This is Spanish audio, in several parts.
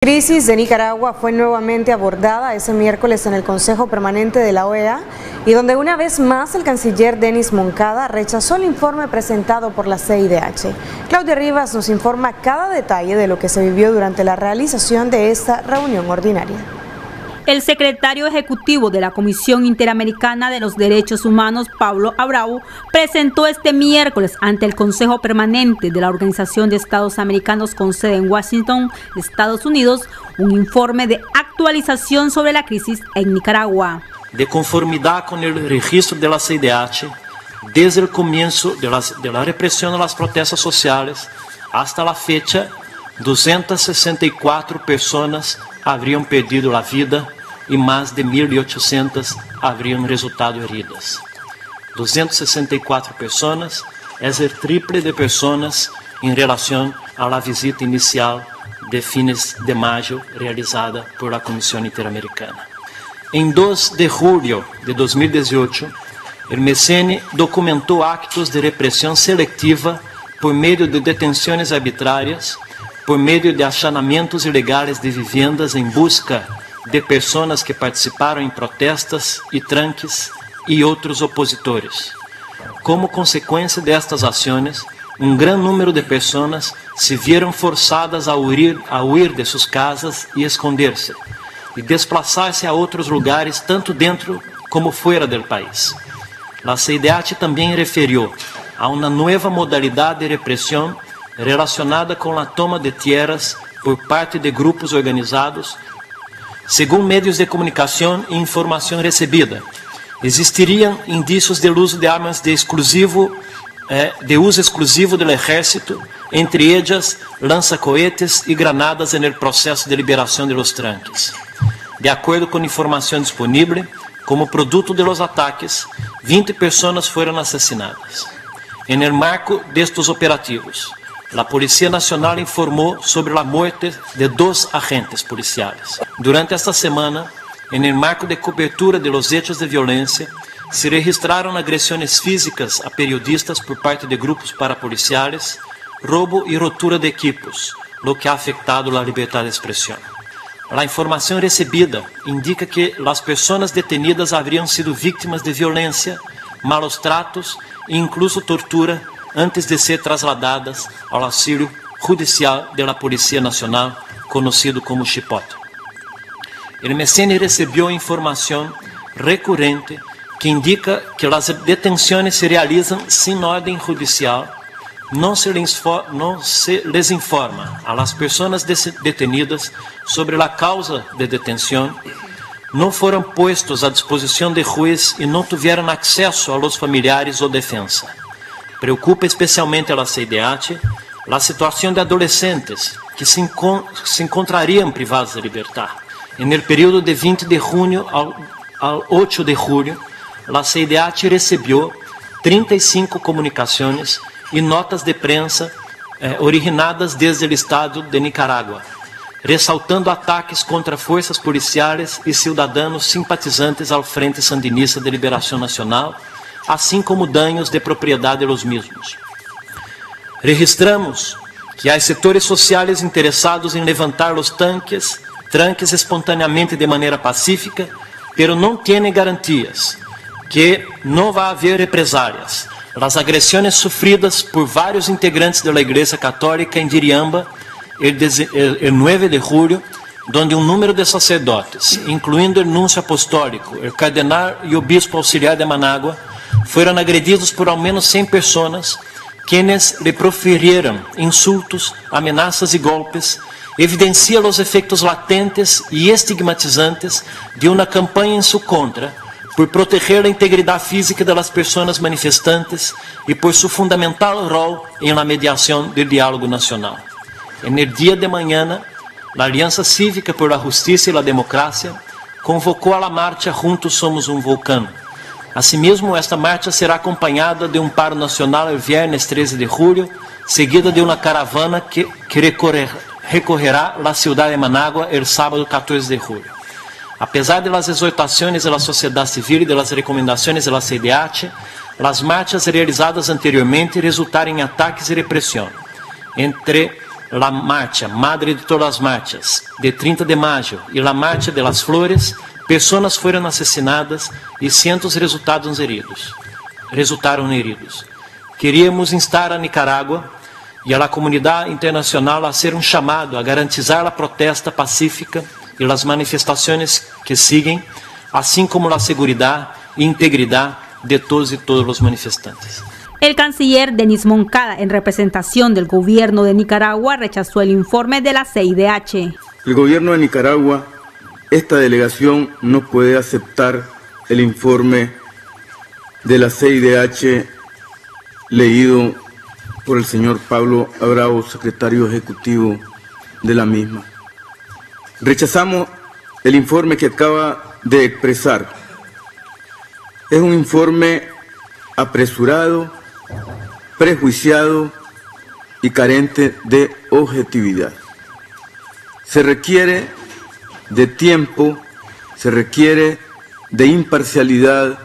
La crisis de Nicaragua fue nuevamente abordada ese miércoles en el Consejo Permanente de la OEA y donde una vez más el canciller Denis Moncada rechazó el informe presentado por la CIDH. Claudia Rivas nos informa cada detalle de lo que se vivió durante la realización de esta reunión ordinaria. El secretario ejecutivo de la Comisión Interamericana de los Derechos Humanos, Pablo Abreu, presentó este miércoles ante el Consejo Permanente de la Organización de Estados Americanos con sede en Washington, Estados Unidos, un informe de actualización sobre la crisis en Nicaragua. De conformidad con el registro de la CIDH, desde el comienzo de la represión de las protestas sociales hasta la fecha, 264 personas habrían perdido la vida y más de 1.800 habrían resultado heridas. 264 personas es el triple de personas en relación a la visita inicial de fines de mayo realizada por la Comisión Interamericana. En 2 de julio de 2018, el MCN documentó actos de represión selectiva por medio de detenciones arbitrarias, por medio de allanamientos ilegales de viviendas en busca de personas que participaron en protestas y tranques y otros opositores. Como consecuencia de estas acciones, un gran número de personas se vieron forzadas a huir de sus casas y esconderse, y desplazarse a otros lugares tanto dentro como fuera del país. La CIDH también refirió a una nueva modalidad de represión relacionada con la toma de tierras por parte de grupos organizados. Según medios de comunicación e información recibida, existirían indicios del uso de armas de uso exclusivo del ejército, entre ellas lanzacohetes y granadas en el proceso de liberación de los tranques. De acuerdo con información disponible, como producto de los ataques, 20 personas fueron asesinadas. En el marco de estos operativos, la Policía Nacional informó sobre la muerte de 2 agentes policiales. Durante esta semana, en el marco de cobertura de los hechos de violencia, se registraron agresiones físicas a periodistas por parte de grupos parapoliciales, robo y rotura de equipos, lo que ha afectado la libertad de expresión. La información recibida indica que las personas detenidas habrían sido víctimas de violencia, malos tratos e incluso tortura antes de ser trasladadas ao auxílio judicial de la Policía Nacional, conocido como Chipote. El MCN recibió información recurrente que indica que las detenciones se realizan sin orden judicial. No se les informa a las personas detenidas sobre la causa de detención, no fueron puestos a disposición de juez y no tuvieron acceso a los familiares o defensa. Preocupa especialmente a la CIDH la situación de adolescentes que se encontrarían privados de libertad. En el periodo de 20 de junio al 8 de julio, la CIDH recibió 35 comunicaciones y notas de prensa originadas desde el Estado de Nicaragua, resaltando ataques contra fuerzas policiales y ciudadanos simpatizantes al Frente Sandinista de Liberación Nacional, assim como daños de propriedad de los mismos. Registramos que hay sectores sociales interesados en levantar los tranques espontáneamente de manera pacífica, pero no tienen garantías que no va a haber represalias. Las agresiones sufridas por varios integrantes de la Iglesia Católica en Diriamba el 9 de julio, donde un número de sacerdotes, incluindo el nuncio apostólico, el cardenal y obispo auxiliar de Managua, fueron agredidos por al menos 100 personas, quienes le profirieron insultos, amenazas y golpes, evidencia los efectos latentes y estigmatizantes de una campaña en su contra por proteger la integridad física de las personas manifestantes y por su fundamental rol en la mediación del diálogo nacional. En el día de mañana, la Alianza Cívica por la Justicia y la Democracia convocó a la marcha Juntos Somos un Volcán. Asimismo, esta marcha será acompañada de un paro nacional el viernes 13 de julio, seguida de una caravana que recorrerá la ciudad de Managua el sábado 14 de julio. A pesar de las exhortaciones de la sociedad civil y de las recomendaciones de la CIDH, las marchas realizadas anteriormente resultaron en ataques y represión. Entre la marcha, madre de todas las marchas, de 30 de mayo y la marcha de las flores, personas fueron asesinadas y cientos resultaron heridos. Queríamos instar a Nicaragua y a la comunidad internacional a hacer un llamado a garantizar la protesta pacífica y las manifestaciones que siguen, así como la seguridad e integridad de todos y todos los manifestantes. El canciller Denis Moncada, en representación del gobierno de Nicaragua, rechazó el informe de la CIDH. El gobierno de Nicaragua, esta delegación no puede aceptar el informe de la CIDH leído por el señor Pablo Abravo, secretario ejecutivo de la misma. Rechazamos el informe que acaba de expresar. Es un informe apresurado, prejuiciado y carente de objetividad. Se requiere de tiempo, se requiere de imparcialidad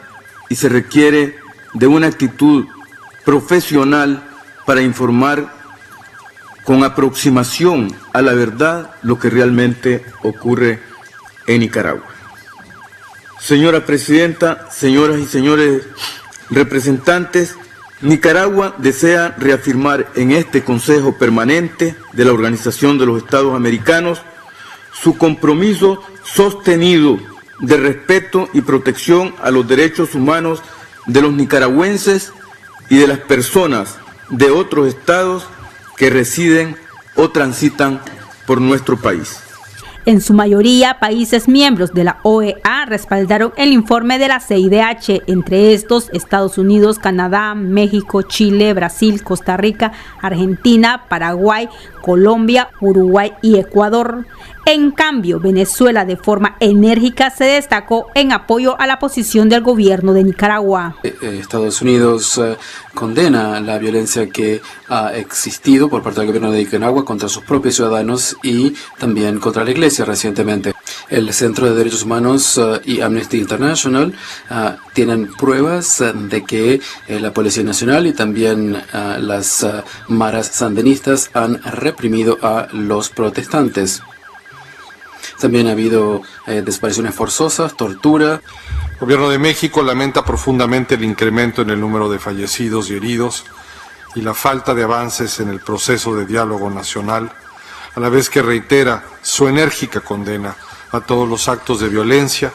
y se requiere de una actitud profesional para informar con aproximación a la verdad lo que realmente ocurre en Nicaragua. Señora Presidenta, señoras y señores representantes, Nicaragua desea reafirmar en este Consejo Permanente de la Organización de los Estados Americanos su compromiso sostenido de respeto y protección a los derechos humanos de los nicaragüenses y de las personas de otros estados que residen o transitan por nuestro país. En su mayoría, países miembros de la OEA respaldaron el informe de la CIDH, entre estos Estados Unidos, Canadá, México, Chile, Brasil, Costa Rica, Argentina, Paraguay, Colombia, Uruguay y Ecuador. En cambio, Venezuela de forma enérgica se destacó en apoyo a la posición del gobierno de Nicaragua. Estados Unidos condena la violencia que ha existido por parte del gobierno de Nicaragua contra sus propios ciudadanos y también contra la Iglesia recientemente. El Centro de Derechos Humanos y Amnesty International tienen pruebas de que la Policía Nacional y también las maras sandinistas han reprimido a los protestantes. También ha habido desapariciones forzosas, tortura. El gobierno de México lamenta profundamente el incremento en el número de fallecidos y heridos y la falta de avances en el proceso de diálogo nacional, a la vez que reitera su enérgica condena a todos los actos de violencia,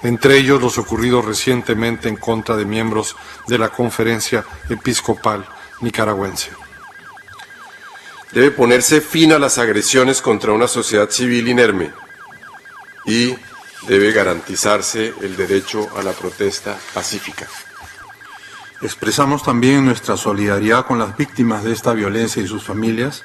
entre ellos los ocurridos recientemente en contra de miembros de la Conferencia Episcopal Nicaragüense. Debe ponerse fin a las agresiones contra una sociedad civil inerme y debe garantizarse el derecho a la protesta pacífica. Expresamos también nuestra solidaridad con las víctimas de esta violencia y sus familias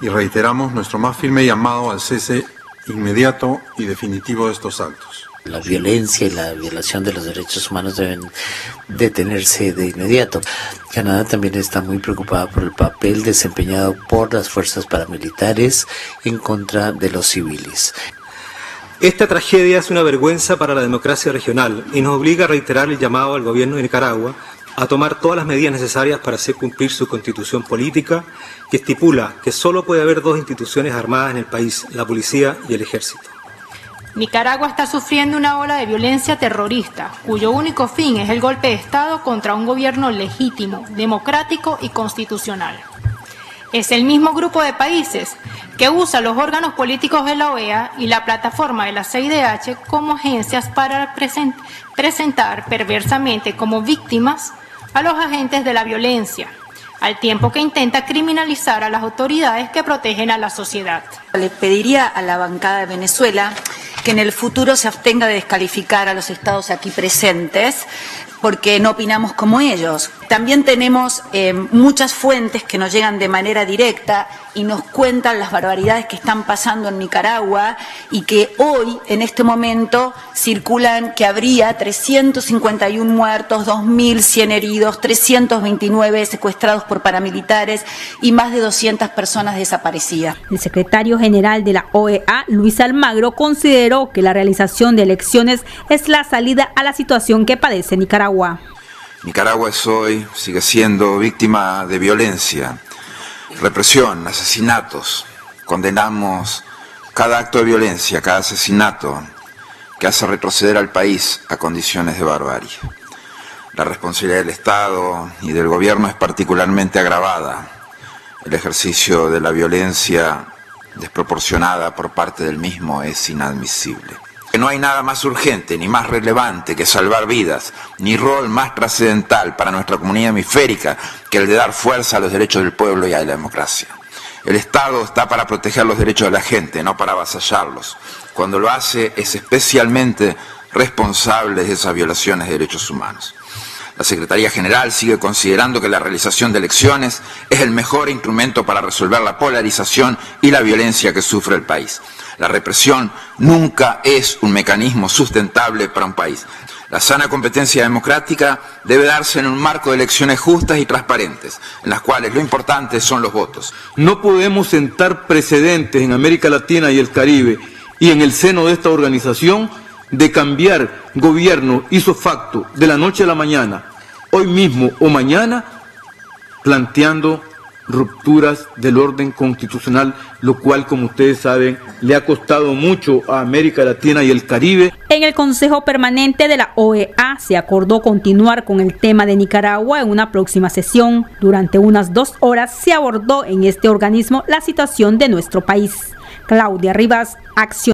y reiteramos nuestro más firme llamado al cese inmediato y definitivo de estos actos. La violencia y la violación de los derechos humanos deben detenerse de inmediato. Canadá también está muy preocupada por el papel desempeñado por las fuerzas paramilitares en contra de los civiles. Esta tragedia es una vergüenza para la democracia regional y nos obliga a reiterar el llamado al gobierno de Nicaragua a tomar todas las medidas necesarias para hacer cumplir su constitución política, que estipula que solo puede haber dos instituciones armadas en el país, la policía y el ejército. Nicaragua está sufriendo una ola de violencia terrorista, cuyo único fin es el golpe de Estado contra un gobierno legítimo, democrático y constitucional. Es el mismo grupo de países que usa los órganos políticos de la OEA y la plataforma de la CIDH como agencias para presentar perversamente como víctimas a los agentes de la violencia, al tiempo que intenta criminalizar a las autoridades que protegen a la sociedad. Le pediría a la bancada de Venezuela que en el futuro se abstenga de descalificar a los estados aquí presentes, porque no opinamos como ellos. También tenemos muchas fuentes que nos llegan de manera directa y nos cuentan las barbaridades que están pasando en Nicaragua y que hoy, en este momento, circulan que habría 351 muertos, 2.100 heridos, 329 secuestrados por paramilitares y más de 200 personas desaparecidas. El secretario general de la OEA, Luis Almagro, consideró que la realización de elecciones es la salida a la situación que padece Nicaragua. Nicaragua es hoy, sigue siendo víctima de violencia. represión, asesinatos. Condenamos cada acto de violencia, cada asesinato que hace retroceder al país a condiciones de barbarie. La responsabilidad del Estado y del gobierno es particularmente agravada. El ejercicio de la violencia desproporcionada por parte del mismo es inadmisible. No hay nada más urgente ni más relevante que salvar vidas, ni rol más trascendental para nuestra comunidad hemisférica que el de dar fuerza a los derechos del pueblo y a la democracia. El Estado está para proteger los derechos de la gente, no para avasallarlos. Cuando lo hace, es especialmente responsable de esas violaciones de derechos humanos. La Secretaría General sigue considerando que la realización de elecciones es el mejor instrumento para resolver la polarización y la violencia que sufre el país. La represión nunca es un mecanismo sustentable para un país. La sana competencia democrática debe darse en un marco de elecciones justas y transparentes, en las cuales lo importante son los votos. No podemos sentar precedentes en América Latina y el Caribe y en el seno de esta organización de cambiar gobierno ipso facto de la noche a la mañana, hoy mismo o mañana, planteando rupturas del orden constitucional, lo cual, como ustedes saben, le ha costado mucho a América Latina y el Caribe. En el Consejo Permanente de la OEA se acordó continuar con el tema de Nicaragua en una próxima sesión. Durante unas 2 horas se abordó en este organismo la situación de nuestro país. Claudia Rivas, Acción.